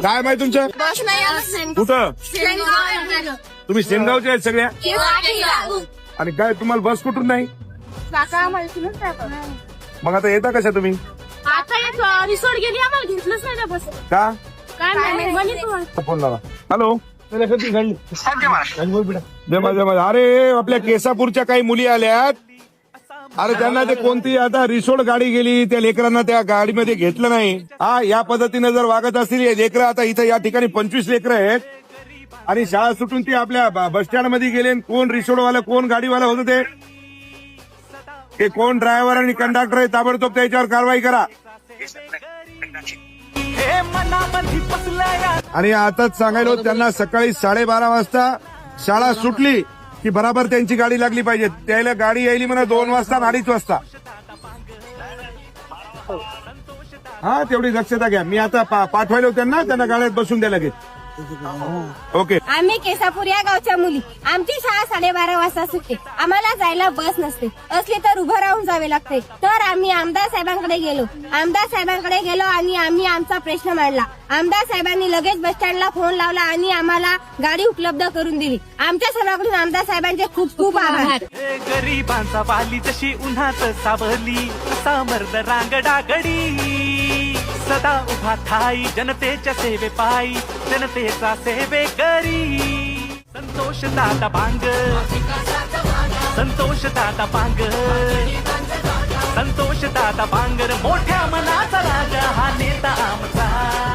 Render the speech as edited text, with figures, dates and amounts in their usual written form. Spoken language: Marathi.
काय माहिती तुमचं बस नाही कुठं तुम्ही सेनगावचे आहेत सगळ्या आणि काय तुम्हाला बस कुठून नाही मग आता येता कशा तुम्ही आता रिसोर्ट गेली आम्हाला घेतलंच नाही बस का काय नाही फोन लावा हॅलो अरे आपल्या केसापूरच्या काही मुली आल्यात अरे त्यांना ते कोणती आता रिसोर्ट गाडी गेली त्या लेकरांना त्या गाडीमध्ये घेतलं नाही हा या पद्धतीने जर वागत असतील हे लेकरं आता इथं या ठिकाणी 25 लेकरं आहेत आणि शाळा सुटून ती आपल्या बस स्टँड मध्ये गेले कोण रिसोर्टवाला कोण गाडीवाला होतं ते कोण ड्रायव्हर आणि कंडक्टर आहे ताबडतोब त्याच्यावर कारवाई करा आणि आताच सांगायला होतं त्यांना सकाळी 12:30 वाजता शाळा सुटली की बराबर त्यांची गाडी लागली पाहिजे त्याला गाडी यायली म्हणा 2 वाजता आणि 2:30 वाजता हा तेवढी दक्षता घ्या मी आता पाठवायला होतं त्यांना गाड्यात बसून द्या लगेच ओके आम्ही केसापूर या गावच्या मुली आमची शाळा 12:30 वाजता सुटते आम्हाला जायला बस नसते असली तर उभं राहून जावे लागते तर आम्ही आमदार साहेबांकडे गेलो आणि आम्ही आमचा प्रश्न मांडला आमदार साहेबांनी लगेच बस स्टँडला फोन लावला आणि आम्हाला गाडी उपलब्ध करून दिली आमच्या सर्वांकडून आमदार साहेबांचे खूप खूप आभार गरीबांचा वाली जशी उन्हात सावली असा मर्द रांगडागडी सदा उभा थाई जनतेच्या सेवे पायी जनतेचा सेवेकरी संतोष दादा बांग संतोष दादा बांगर मोठ्या मनाचा राजा हा नेता आमचा